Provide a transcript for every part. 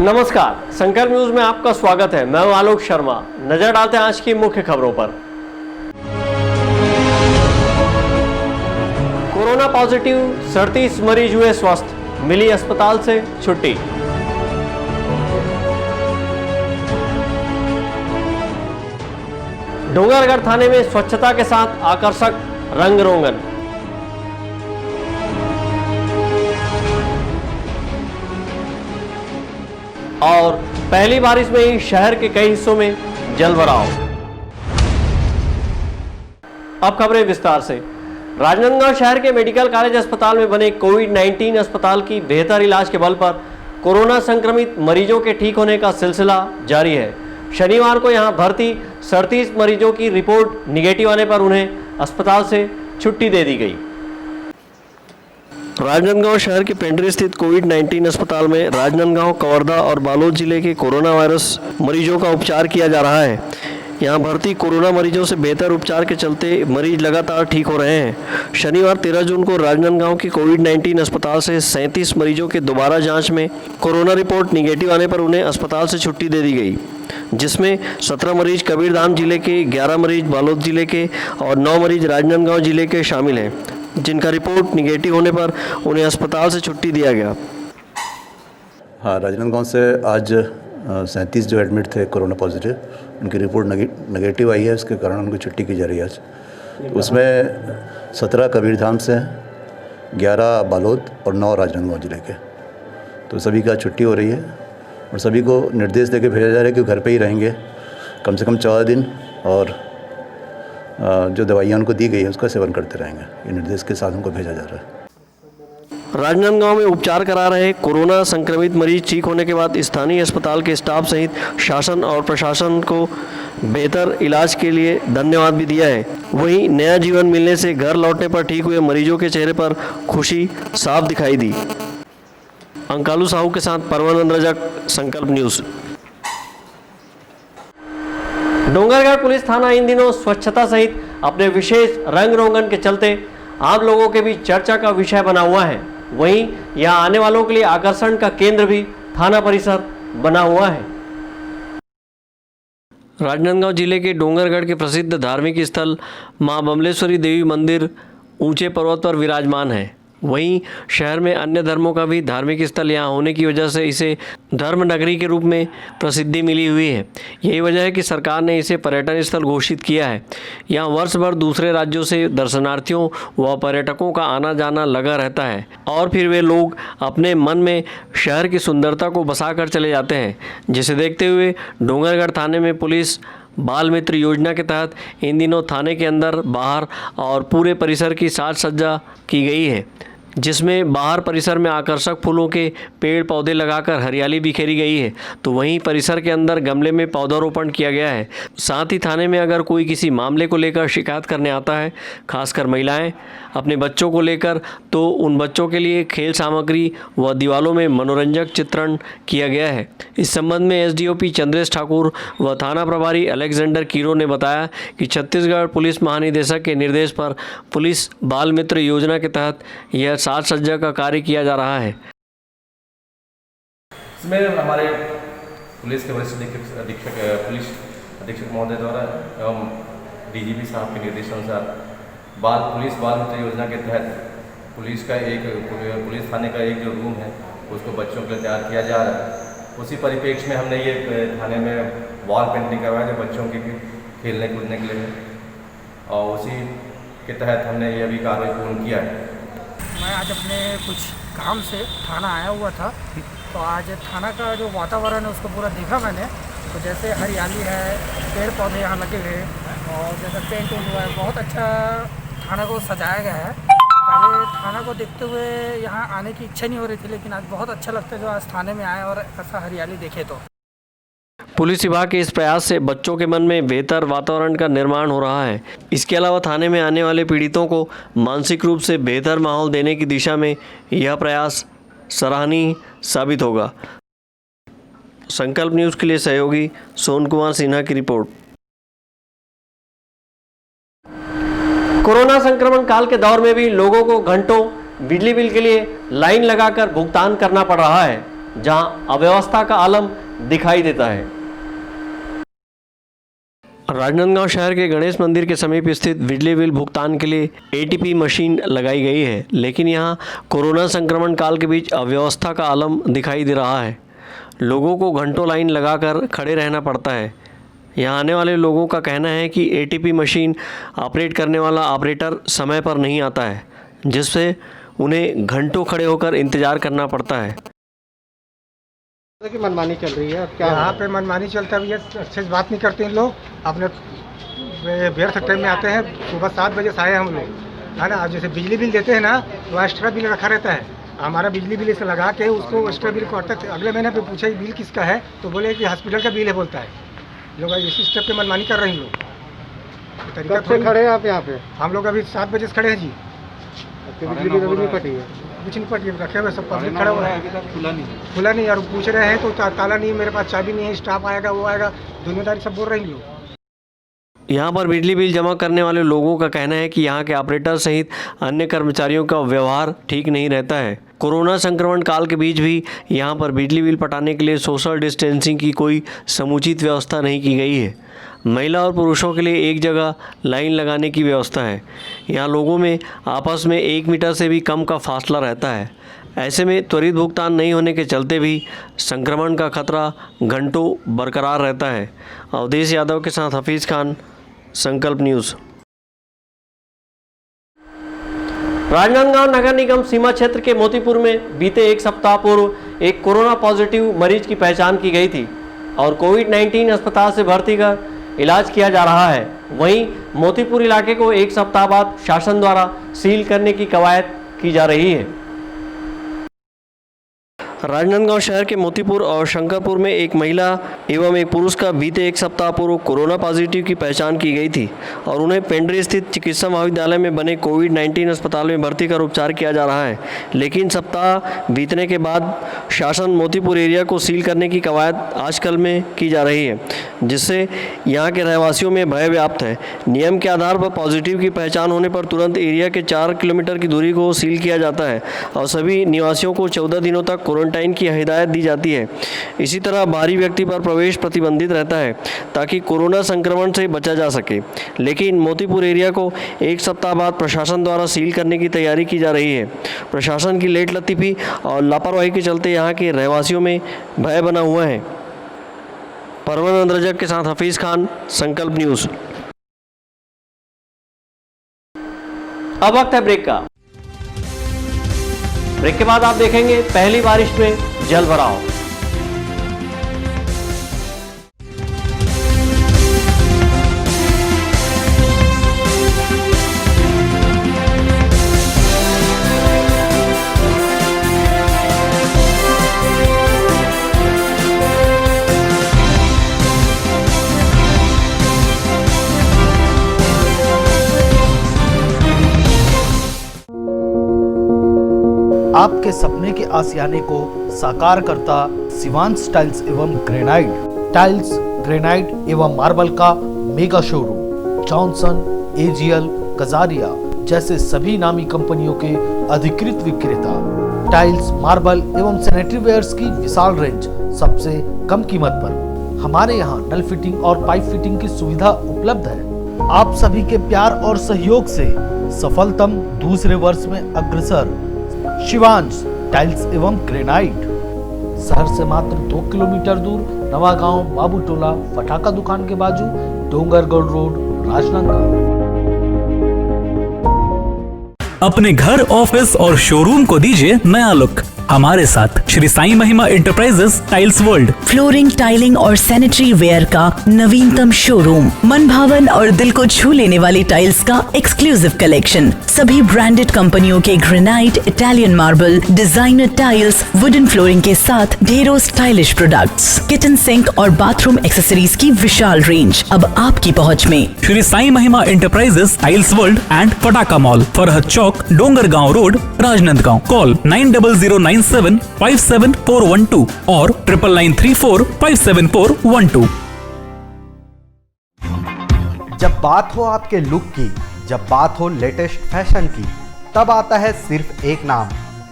नमस्कार, संकल्प न्यूज में आपका स्वागत है। मैं हूं आलोक शर्मा। नजर डालते हैं आज की मुख्य खबरों पर। कोरोना पॉजिटिव 37 मरीज हुए स्वस्थ, मिली अस्पताल से छुट्टी। डोंगरगढ़ थाने में स्वच्छता के साथ आकर्षक रंग रोगन। और पहली बारिश में ही शहर के कई हिस्सों में जलभराव। अब खबरें विस्तार से। राजनांदगांव शहर के मेडिकल कॉलेज अस्पताल में बने कोविड-19 अस्पताल की बेहतर इलाज के बल पर कोरोना संक्रमित मरीजों के ठीक होने का सिलसिला जारी है। शनिवार को यहां भर्ती 37 मरीजों की रिपोर्ट निगेटिव आने पर उन्हें अस्पताल से छुट्टी दे दी गई। राजनांदगांव शहर के पेंड्री स्थित कोविड-19 अस्पताल में राजनांदगांव, कवर्धा और बालोद जिले के कोरोना वायरस मरीजों का उपचार किया जा रहा है। यहां भर्ती कोरोना मरीजों से बेहतर उपचार के चलते मरीज लगातार ठीक हो रहे हैं। शनिवार 13 जून को राजनांदगांव के कोविड-19 अस्पताल से 37 मरीजों के दोबारा जांच में कोरोना रिपोर्ट निगेटिव आने पर उन्हें अस्पताल से छुट्टी दे दी गई, जिसमें 17 मरीज कबीरधाम जिले के, 11 मरीज बालोद जिले के और 9 मरीज राजनांदगांव जिले के शामिल हैं, जिनका रिपोर्ट निगेटिव होने पर उन्हें अस्पताल से छुट्टी दिया गया। हाँ, राजनांदगांव से आज 37 जो एडमिट थे कोरोना पॉजिटिव, उनकी रिपोर्ट नेगेटिव आई है। इसके कारण उनको छुट्टी की जा रही है आज। तो उसमें 17 कबीरधाम से, 11 बालोद और 9 राजनांदगांव जिले के। तो सभी का छुट्टी हो रही है और सभी को निर्देश देके भेजा जा रहा है कि घर पे ही रहेंगे कम से कम 14 दिन और जो दवाइयाँ उनको दी गई है उसका सेवन करते रहेंगे। ये निर्देश के साथ उनको भेजा जा रहा है। राजनांदगांव में उपचार करा रहे कोरोना संक्रमित मरीज ठीक होने के बाद स्थानीय अस्पताल के स्टाफ सहित शासन और प्रशासन को बेहतर इलाज के लिए धन्यवाद भी दिया है। वहीं नया जीवन मिलने से घर लौटने पर ठीक हुए मरीजों के चेहरे पर खुशी साफ दिखाई दी। अंकालू साहू के साथ परमानंद रजक, संकल्प न्यूज। डोंगरगढ़ पुलिस थाना इन दिनों स्वच्छता सहित अपने विशेष रंग रोगन के चलते आम लोगों के बीच चर्चा का विषय बना हुआ है। वहीं यहां आने वालों के लिए आकर्षण का केंद्र भी थाना परिसर बना हुआ है। राजनांदगांव जिले के डोंगरगढ़ के प्रसिद्ध धार्मिक स्थल मां बमलेश्वरी देवी मंदिर ऊंचे पर्वत पर विराजमान है। वहीं शहर में अन्य धर्मों का भी धार्मिक स्थल यहाँ होने की वजह से इसे धर्म नगरी के रूप में प्रसिद्धि मिली हुई है। यही वजह है कि सरकार ने इसे पर्यटन स्थल घोषित किया है। यहाँ वर्ष भर दूसरे राज्यों से दर्शनार्थियों व पर्यटकों का आना जाना लगा रहता है और फिर वे लोग अपने मन में शहर की सुंदरता को बसा कर चले जाते हैं, जिसे देखते हुए डोंगरगढ़ थाने में पुलिस बाल मित्र योजना के तहत इन दिनों थाने के अंदर, बाहर और पूरे परिसर की साज सज्जा की गई है, जिसमें बाहर परिसर में आकर्षक फूलों के पेड़ पौधे लगाकर हरियाली बिखेरी गई है, तो वहीं परिसर के अंदर गमले में पौधारोपण किया गया है। साथ ही थाने में अगर कोई किसी मामले को लेकर शिकायत करने आता है, खासकर महिलाएं अपने बच्चों को लेकर, तो उन बच्चों के लिए खेल सामग्री व दीवालों में मनोरंजक चित्रण किया गया है। इस संबंध में एसडीओपी चंद्रेश ठाकुर व थाना प्रभारी अलेक्जेंडर कीरो ने बताया कि छत्तीसगढ़ पुलिस महानिदेशक के निर्देश पर पुलिस बाल मित्र योजना के तहत यह साज सज्जा का कार्य किया जा रहा है। इसमें हमारे पुलिस के वरिष्ठ पुलिस अधीक्षक महोदय द्वारा एवं डीजीपी साहब के निर्देशानुसार पुलिस बाल मित्र योजना के तहत पुलिस थाने का एक जो रूम है उसको बच्चों के लिए तैयार किया जा रहा है। उसी परिप्रेक्ष्य में हमने ये थाने में वॉल पेंटिंग करवाया जो बच्चों के खेलने कूदने के लिए, और उसी के तहत हमने ये अभी कार्य पूर्ण किया है। मैं आज अपने कुछ काम से थाना आया हुआ था, तो आज थाना का जो वातावरण है उसको पूरा देखा मैंने। तो जैसे हरियाली है, पेड़ पौधे यहाँ लगे हुए हैं और जैसे पेंट हुआ है, बहुत अच्छा थाना को सजाया गया है। पहले थाना को देखते हुए यहाँ आने की इच्छा नहीं हो रही थी, लेकिन आज बहुत अच्छा लगता है जो आज थाने में आए और ऐसा हरियाली देखे। तो पुलिस विभाग के इस प्रयास से बच्चों के मन में बेहतर वातावरण का निर्माण हो रहा है। इसके अलावा थाने में आने वाले पीड़ितों को मानसिक रूप से बेहतर माहौल देने की दिशा में यह प्रयास सराहनीय साबित होगा। संकल्प न्यूज़ के लिए सहयोगी सोन कुमार सिन्हा की रिपोर्ट। कोरोना संक्रमण काल के दौर में भी लोगों को घंटों बिजली बिल के लिए लाइन लगाकर भुगतान करना पड़ रहा है। जहां अव्यवस्था का आलम दिखाई देता है। राजनांदगांव शहर के गणेश मंदिर के समीप स्थित बिजली बिल भुगतान के लिए एटीपी मशीन लगाई गई है, लेकिन यहां कोरोना संक्रमण काल के बीच अव्यवस्था का आलम दिखाई दे रहा है। लोगों को घंटों लाइन लगाकर खड़े रहना पड़ता है। यहाँ आने वाले लोगों का कहना है कि एटीपी मशीन ऑपरेट करने वाला ऑपरेटर समय पर नहीं आता है, जिससे उन्हें घंटों खड़े होकर इंतज़ार करना पड़ता है। की मनमानी चल रही है, क्या यहाँ पे मनमानी चलता है, अच्छे से बात नहीं करते हैं लोग, अपने व्यर्थ टाइम में आते हैं। सुबह 7 बजे से आए हम लोग, है ना। जैसे बिजली बिल देते हैं ना, तो एक्स्ट्रा बिल रखा रहता है। हमारा बिजली बिल से लगा के उसको एक्स्ट्रा बिल को अगले महीने पे पूछा बिल किसका है, तो बोले कि हॉस्पिटल का बिल है, बोलता है। लोग इसी स्टेप पे मनमानी कर रहे हैं लोग। तरीका कब से खड़े हैं आप यहाँ पे? हम लोग अभी 7 बजे से खड़े हैं जी। बिजली बिल अभी नहीं कटी है? कुछ नहीं पटी, रखे हुए सब पब्लिक खड़ा हुआ है, खुला नहीं। और पूछ रहे हैं तो ताला नहीं, मेरे पास चाबी नहीं है, स्टाफ आएगा वो आएगा, दुनियादारी सब बोल रहे हैं लोग। यहाँ पर बिजली बिल जमा करने वाले लोगों का कहना है कि यहाँ के ऑपरेटर सहित अन्य कर्मचारियों का व्यवहार ठीक नहीं रहता है। कोरोना संक्रमण काल के बीच भी यहाँ पर बिजली बिल पटाने के लिए सोशल डिस्टेंसिंग की कोई समुचित व्यवस्था नहीं की गई है। महिला और पुरुषों के लिए एक जगह लाइन लगाने की व्यवस्था है। यहाँ लोगों में आपस में 1 मीटर से भी कम का फासला रहता है। ऐसे में त्वरित भुगतान नहीं होने के चलते भी संक्रमण का खतरा घंटों बरकरार रहता है। अवधेश यादव के साथ हफीज़ खान, संकल्प न्यूज़। राजनांदगांव नगर निगम सीमा क्षेत्र के मोतीपुर में बीते 1 सप्ताह पूर्व एक कोरोना पॉजिटिव मरीज की पहचान की गई थी और कोविड-19 अस्पताल से भर्ती कर इलाज किया जा रहा है। वहीं मोतीपुर इलाके को 1 सप्ताह बाद शासन द्वारा सील करने की कवायद की जा रही है। राजनांदगांव शहर के मोतीपुर और शंकरपुर में एक महिला एवं एक पुरुष का बीते 1 सप्ताह पूर्व कोरोना पॉजिटिव की पहचान की गई थी और उन्हें पेंड्री स्थित चिकित्सा महाविद्यालय में बने कोविड-19 अस्पताल में भर्ती कर उपचार किया जा रहा है। लेकिन सप्ताह बीतने के बाद शासन मोतीपुर एरिया को सील करने की कवायद आजकल में की जा रही है, जिससे यहाँ के रहवासियों में भय व्याप्त है। नियम के आधार पर पॉजिटिव की पहचान होने पर तुरंत एरिया के 4 किलोमीटर की दूरी को सील किया जाता है और सभी निवासियों को 14 दिनों तक क्वारंटाइन की हिदायत दी जाती है। इसी तरह बाहरी व्यक्ति पर प्रवेश प्रतिबंधित रहता है ताकि कोरोना संक्रमण से बचा जा सके। लेकिन मोतीपुर एरिया को 1 सप्ताह बाद प्रशासन द्वारा सील करने की तैयारी की जा रही है। प्रशासन की लेट लतीफ़ी और लापरवाही के चलते यहाँ के रहवासियों में भय बना हुआ है। परमानंद रजक के साथ हफीज़ खान, संकल्प न्यूज़। अब वक्त है ब्रेक का। ब्रेक के बाद आप देखेंगे पहली बारिश में जल भराव। आपके सपने के आशियाने को साकार करता शिवांश टाइल्स एवं ग्रेनाइट। टाइल्स, ग्रेनाइट एवं मार्बल का mega showroom. Johnson, AGL, Kajaria जैसे सभी नामी कंपनियों के अधिकृत विक्रेता। टाइल्स, मार्बल एवं सैनिटरी वेयर्स की विशाल रेंज सबसे कम कीमत पर। हमारे यहाँ नल फिटिंग और पाइप फिटिंग की सुविधा उपलब्ध है। आप सभी के प्यार और सहयोग से सफलतम दूसरे वर्ष में अग्रसर शिवांश टाइल्स एवं ग्रेनाइट। शहर से मात्र 2 किलोमीटर दूर नवागांव बाबूटोला फटाका दुकान के बाजू, डोंगरगढ़ रोड, राजनांदगांव। अपने घर, ऑफिस और शोरूम को दीजिए नया लुक हमारे साथ श्री साई महिमा enterprises tiles world. Flooring, tiling और सैनिटरी वेयर का नवीनतम शोरूम। मन भावन और दिल को छू लेने वाली टाइल्स का एक्सक्लूसिव कलेक्शन। सभी ब्रांडेड कंपनियों के granite, Italian marble, designer tiles, wooden flooring के साथ ढेरों स्टाइलिश प्रोडक्ट्स। किचन सिंक और बाथरूम एक्सेसरीज की विशाल रेंज अब आपकी पहुंच में। श्री साई महिमा एंटरप्राइजेस टाइल्स वर्ल्ड एंड फटाका मॉल, फरहद चौक, डोंगरगांव रोड, राजनांदगांव। कॉल 9009757412 और 9993457412। जब बात हो आपके लुक की, जब बात हो लेटेस्ट फैशन की, तब आता है सिर्फ एक नाम,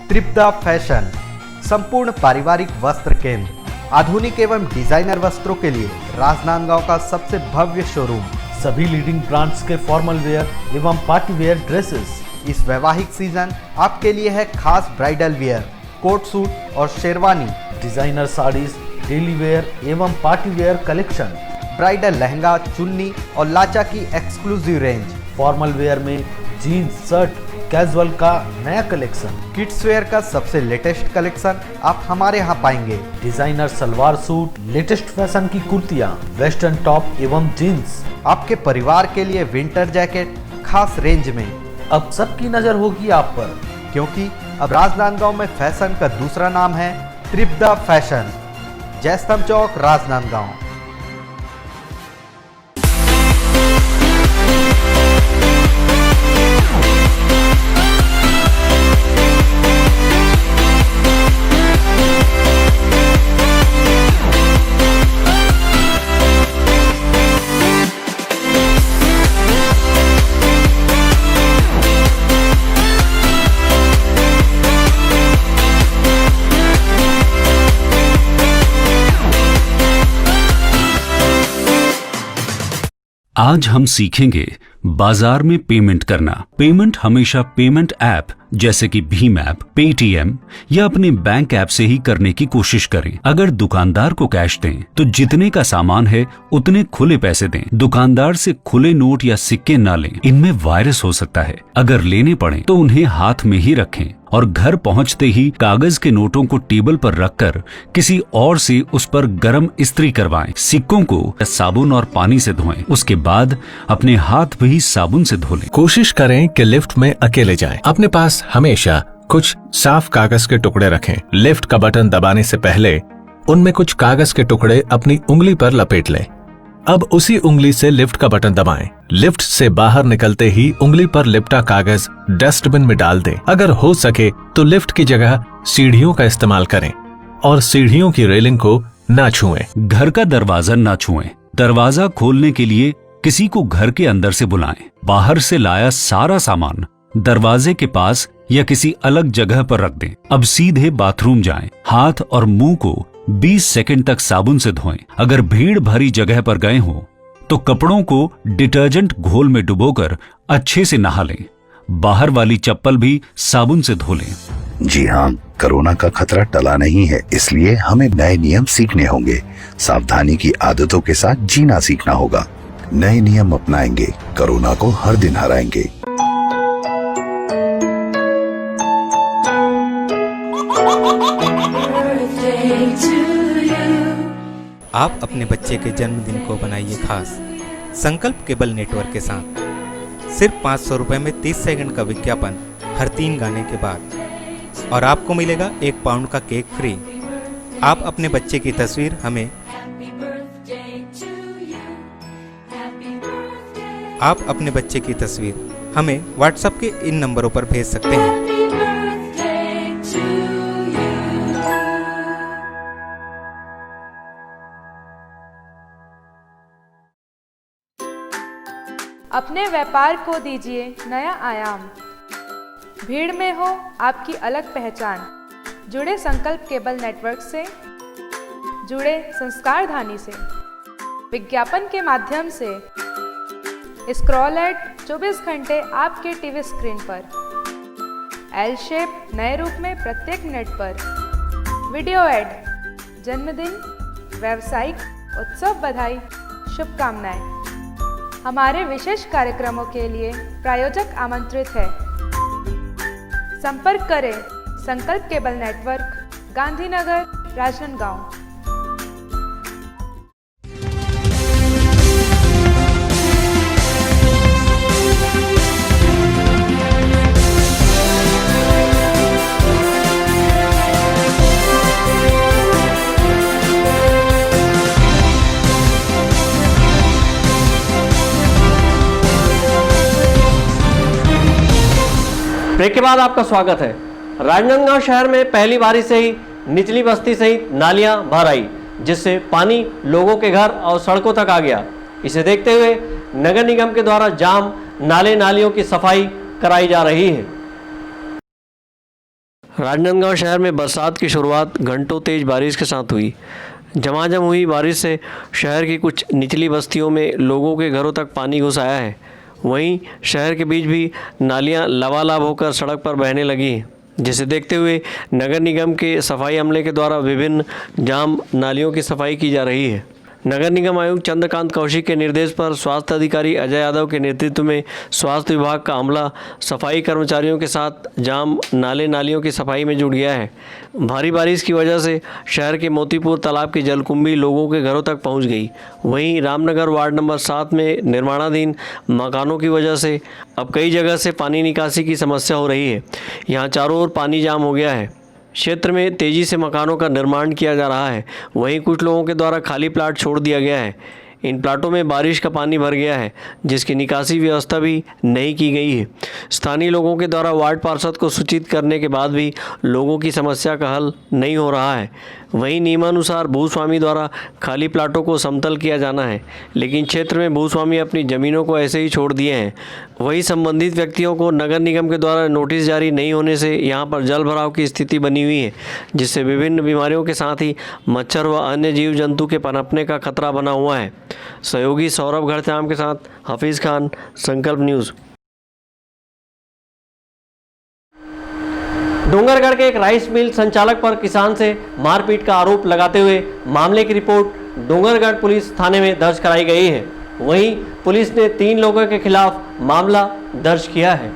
तृप्ता फैशन। संपूर्ण पारिवारिक वस्त्र केंद्र, आधुनिक एवं डिजाइनर वस्त्रों के लिए राजनांदगांव का सबसे भव्य शोरूम। सभी लीडिंग ब्रांड्स के फॉर्मल वेयर एवं पार्टी वेयर ड्रेसेस। इस वैवाहिक सीजन आपके लिए है खास ब्राइडल वेयर, कोट सूट और sherwani, designer saris, daily wear एवं party wear collection, bridal lehenga, chunni और लाचा की एक्सक्लूसिव रेंज, फॉर्मल वेयर में जीन्स, शर्ट, कैजुअल का नया कलेक्शन, किड्स वेयर का सबसे लेटेस्ट कलेक्शन आप हमारे यहाँ पाएंगे। Designer salwar suit, latest fashion की कुर्तियाँ, वेस्टर्न टॉप एवं जीन्स, आपके परिवार के लिए विंटर जैकेट खास रेंज में। अब सबकी नजर होगी आप पर, क्योंकि अब राजनांदगांव में फैशन का दूसरा नाम है त्रिपदा फैशन, जयस्तंभ चौक, राजनांदगांव। आज हम सीखेंगे बाजार में पेमेंट करना। पेमेंट हमेशा पेमेंट ऐप जैसे कि भीम ऐप, पेटीएम या अपने बैंक ऐप से ही करने की कोशिश करें। अगर दुकानदार को कैश दें तो जितने का सामान है उतने खुले पैसे दें। दुकानदार से खुले नोट या सिक्के ना लें, इनमें वायरस हो सकता है। अगर लेने पड़े तो उन्हें हाथ में ही रखें और घर पहुंचते ही कागज के नोटों को टेबल पर रखकर किसी और से उस पर गर्म इस्त्री करवाएं। सिक्कों को साबुन और पानी से धोएं, उसके बाद अपने हाथ भी साबुन से धो लें। कोशिश करें कि लिफ्ट में अकेले जाएं। अपने पास हमेशा कुछ साफ कागज के टुकड़े रखें। लिफ्ट का बटन दबाने से पहले उनमें कुछ कागज के टुकड़े अपनी उंगली पर लपेट लें। अब उसी उंगली से लिफ्ट का बटन दबाएं। लिफ्ट से बाहर निकलते ही उंगली पर लिपटा कागज डस्टबिन में डाल दें। अगर हो सके तो लिफ्ट की जगह सीढ़ियों का इस्तेमाल करें और सीढ़ियों की रेलिंग को ना छुएं। घर का दरवाजा ना छुएं। दरवाजा खोलने के लिए किसी को घर के अंदर से बुलाएं। बाहर से लाया सारा सामान दरवाजे के पास या किसी अलग जगह पर रख दें। अब सीधे बाथरूम जाएं। हाथ और मुंह को 20 सेकंड तक साबुन से धोएं। अगर भीड़ भरी जगह पर गए हों तो कपड़ों को डिटर्जेंट घोल में डुबोकर अच्छे से नहा लें। बाहर वाली चप्पल भी साबुन से धो लें। जी हाँ, कोरोना का खतरा टला नहीं है, इसलिए हमें नए नियम सीखने होंगे। सावधानी की आदतों के साथ जीना सीखना होगा। नए नियम अपनाएंगे, कोरोना को हर दिन हराएंगे। आप अपने बच्चे के जन्मदिन को बनाइए खास संकल्प केबल नेटवर्क के साथ। सिर्फ 500 रुपए में 30 सेकंड का विज्ञापन हर 3 गाने के बाद, और आपको मिलेगा 1 पाउंड का केक फ्री। आप अपने बच्चे की तस्वीर हमें व्हाट्सएप के इन नंबरों पर भेज सकते हैं। अपने व्यापार को दीजिए नया आयाम। भीड़ में हो आपकी अलग पहचान। जुड़े संकल्प केबल नेटवर्क से, जुड़े संस्कारधानी से। विज्ञापन के माध्यम से स्क्रॉल एड 24 घंटे आपके टीवी स्क्रीन पर। एल शेप नए रूप में प्रत्येक मिनट पर। वीडियो एड, जन्मदिन, व्यावसायिक उत्सव बधाई, शुभकामनाएं। हमारे विशेष कार्यक्रमों के लिए प्रायोजक आमंत्रित है। संपर्क करें Sankalp cable network, Gandhinagar, Rajnandgaon. Break के बाद आपका स्वागत है। राजनांदगांव शहर में पहली बारिश से ही निचली बस्ती सहित नालियां भर आई, जिससे पानी लोगों के घर और सड़कों तक आ गया। इसे देखते हुए नगर निगम के द्वारा जाम नाले नालियों की सफाई कराई जा रही है। राजनांदगांव शहर में बरसात की शुरुआत घंटों तेज बारिश के साथ हुई। झमाझम हुई बारिश से शहर की कुछ निचली बस्तियों में लोगों के घरों तक पानी घुस आया है। वहीं शहर के बीच भी नालियां लबालब होकर सड़क पर बहने लगी, जिसे देखते हुए नगर निगम के सफाई अमले के द्वारा विभिन्न जाम नालियों की सफाई की जा रही है। नगर निगम आयुक्त चंद्रकांत कौशिक के निर्देश पर स्वास्थ्य अधिकारी अजय यादव के नेतृत्व में स्वास्थ्य विभाग का अमला सफाई कर्मचारियों के साथ जाम नालियों की सफाई में जुट गया है। भारी बारिश की वजह से शहर के मोतीपुर तालाब की जलकुंभी लोगों के घरों तक पहुंच गई। वहीं रामनगर वार्ड नंबर 7 में निर्माणाधीन मकानों की वजह से अब कई जगह से पानी निकासी की समस्या हो रही है। यहाँ चारों ओर पानी जाम हो गया है। क्षेत्र में तेजी से मकानों का निर्माण किया जा रहा है। वहीं कुछ लोगों के द्वारा खाली प्लाट छोड़ दिया गया है। इन प्लाटों में बारिश का पानी भर गया है, जिसकी निकासी व्यवस्था भी नहीं की गई है। स्थानीय लोगों के द्वारा वार्ड पार्षद को सूचित करने के बाद भी लोगों की समस्या का हल नहीं हो रहा है। वहीं नियमानुसार भूस्वामी द्वारा खाली प्लाटों को समतल किया जाना है, लेकिन क्षेत्र में भूस्वामी अपनी ज़मीनों को ऐसे ही छोड़ दिए हैं। वहीं संबंधित व्यक्तियों को नगर निगम के द्वारा नोटिस जारी नहीं होने से यहाँ पर जल भराव की स्थिति बनी हुई है, जिससे विभिन्न बीमारियों के साथ ही मच्छर व अन्य जीव जंतु के पनपने का खतरा बना हुआ है। सहयोगी सौरभ घड़चाम के साथ हफीज खान, संकल्प न्यूज़। डोंगरगढ़ के एक राइस मिल संचालक पर किसान से मारपीट का आरोप लगाते हुए मामले की रिपोर्ट डोंगरगढ़ पुलिस थाने में दर्ज कराई गई है। वहीं पुलिस ने 3 लोगों के खिलाफ मामला दर्ज किया है।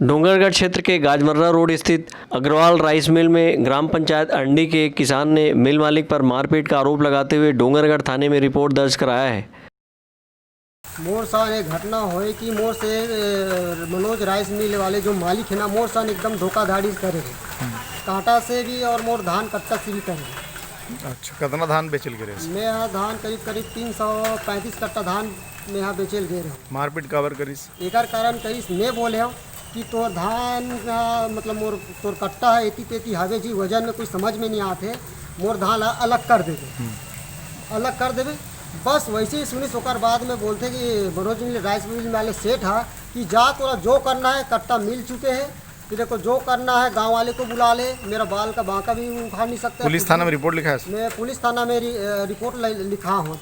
डोंगरगढ़ क्षेत्र के गाजमर्रा रोड स्थित अग्रवाल राइस मिल में ग्राम पंचायत अंडी के एक किसान ने मिल मालिक पर मारपीट का आरोप लगाते हुए डोंगरगढ़ थाने में रिपोर्ट दर्ज कराया है। मोर सान एक घटना हुई कि मोर से मनोज राइस मिल वाले जो मालिक है ना, मोर सान एकदम धोखाधड़ी करे, कांटा से भी और मोर धान कट्टा से भी करे। अच्छा, कितना धान बेचल गए? मैं यहाँ धान करीब 335 कट्टा धान में यहाँ बेचल गए। मारपीट काबर करीस? एक कारण करीस मैं बोले हूँ कि तोर धान का मतलब मोर तोर कट्टा है एती तेती हवे जी, वजन में कुछ समझ में नहीं आते, मोर धान अलग कर देवे, अलग कर देवे। बस वैसे ही सुनी सोकर बाद में बोलते कि मनोज मिल राइस मिल वाले सेठ है कि जा तोरा जो करना है, कट्टा मिल चुके हैं, तेरे को जो करना है गांव वाले को बुला ले, मेरा बाल का बांका भी उखाड़ नहीं सकता। पुलिस थाना में रिपोर्ट लिखा है? मैं पुलिस थाना में रिपोर्ट लिखा हूँ।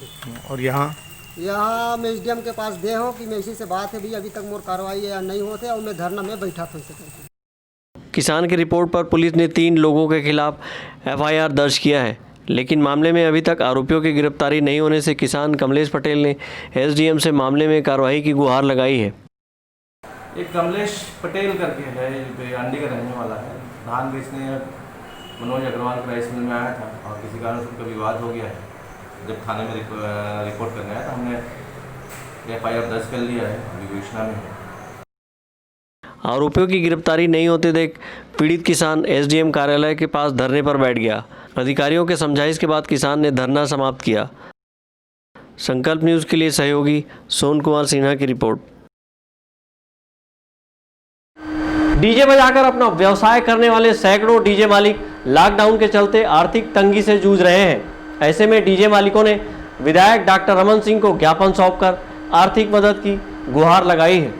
और यहाँ मैं एसडीएम के पास दे हूँ कि मैं इसी से बात है भी, अभी तक मोर कार्रवाई या नहीं होते और मैं धरना में बैठा था। किसान की रिपोर्ट पर पुलिस ने 3 लोगों के खिलाफ एफआईआर दर्ज किया है, लेकिन मामले में अभी तक आरोपियों की गिरफ्तारी नहीं होने से किसान कमलेश पटेल ने एसडीएम से मामले में कार्रवाई की गुहार लगाई है। एक कमलेश पटेल करके है, अंडी का रहने वाला है, धान बेचने मनोज अग्रवाल के राइस मिल में आया था और किसी कारण से उनका विवाद हो गया है। जब थाने में रिपोर्ट करने आया तो हमने एफआईआर दर्ज कर लिया है, अभी विवेचना में है। आरोपियों की गिरफ्तारी नहीं होते देख पीड़ित किसान एसडीएम कार्यालय के पास धरने पर बैठ गया। अधिकारियों के समझाइश के बाद किसान ने धरना समाप्त किया। संकल्प न्यूज़ के लिए सहयोगी सोन कुमार सिन्हा की रिपोर्ट। डीजे बजाकर अपना व्यवसाय करने वाले सैकड़ों डीजे मालिक लॉकडाउन के चलते आर्थिक तंगी से जूझ रहे हैं। ऐसे में डीजे मालिकों ने विधायक डॉक्टर रमन सिंह को ज्ञापन सौंपकर आर्थिक मदद की गुहार लगाई है।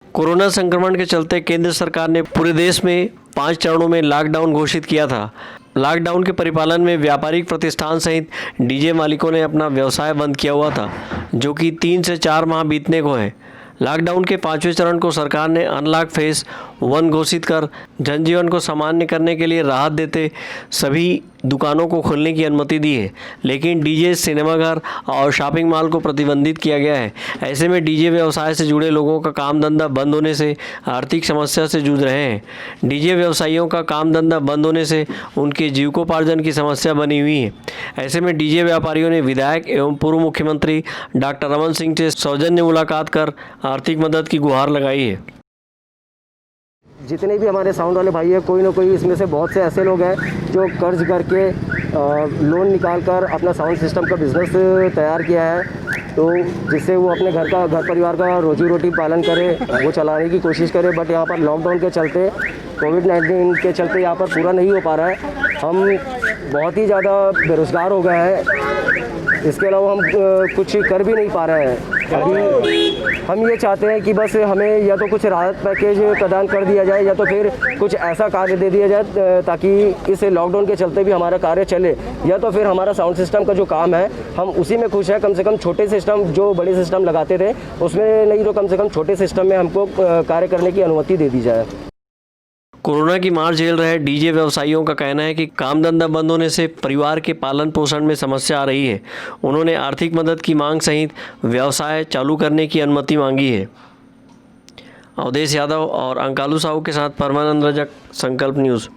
कोरोना संक्रमण के चलते केंद्र सरकार ने पूरे देश में 5 चरणों में लॉकडाउन घोषित किया था। लॉकडाउन के परिपालन में व्यापारिक प्रतिष्ठान सहित डीजे मालिकों ने अपना व्यवसाय बंद किया हुआ था, जो कि 3 से 4 माह बीतने को है। लॉकडाउन के 5वें चरण को सरकार ने अनलॉक फेज 1 घोषित कर जनजीवन को सामान्य करने के लिए राहत देते सभी दुकानों को खोलने की अनुमति दी है, लेकिन डीजे, सिनेमाघर और शॉपिंग मॉल को प्रतिबंधित किया गया है। ऐसे में डीजे व्यवसाय से जुड़े लोगों का काम धंधा बंद होने से आर्थिक समस्या से जूझ रहे हैं। डीजे व्यवसायियों का काम धंधा बंद होने से उनके जीविकोपार्जन की समस्या बनी हुई है। ऐसे में डीजे व्यापारियों ने विधायक एवं पूर्व मुख्यमंत्री डॉक्टर रमन सिंह से सौजन्य मुलाकात कर आर्थिक मदद की गुहार लगाई है। जितने भी हमारे साउंड वाले भाई हैं, कोई ना कोई इसमें से बहुत से ऐसे लोग हैं जो कर्ज करके लोन निकाल कर अपना साउंड सिस्टम का बिज़नेस तैयार किया है, तो जिससे वो अपने घर परिवार का रोजी रोटी पालन करे, वो चलाने की कोशिश करे। बट यहाँ पर लॉकडाउन के चलते, कोविड-19 के चलते यहाँ पर पूरा नहीं हो पा रहा है। हम बहुत ही ज़्यादा बेरोज़गार हो गए हैं। इसके अलावा हम कुछ कर भी नहीं पा रहे हैं। अभी हम ये चाहते हैं कि बस हमें या तो कुछ राहत पैकेज प्रदान कर दिया जाए या तो फिर कुछ ऐसा कार्य दे दिया जाए ताकि इस लॉकडाउन के चलते भी हमारा कार्य चले, या तो फिर हमारा साउंड सिस्टम का जो काम है हम उसी में खुश हैं। कम से कम छोटे सिस्टम जो बड़े सिस्टम लगाते थे उसमें नहीं तो कम से कम छोटे सिस्टम में हमको कार्य करने की अनुमति दे दी जाए। कोरोना की मार झेल रहे डीजे व्यवसायियों का कहना है कि काम धंधा बंद होने से परिवार के पालन पोषण में समस्या आ रही है। उन्होंने आर्थिक मदद की मांग सहित व्यवसाय चालू करने की अनुमति मांगी है। अवधेश यादव और अंकालू साहू के साथ परमानंद रजक, संकल्प न्यूज़।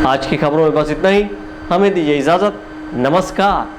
आज की खबरों में बस इतना ही। हमें दीजिए इजाज़त। नमस्कार।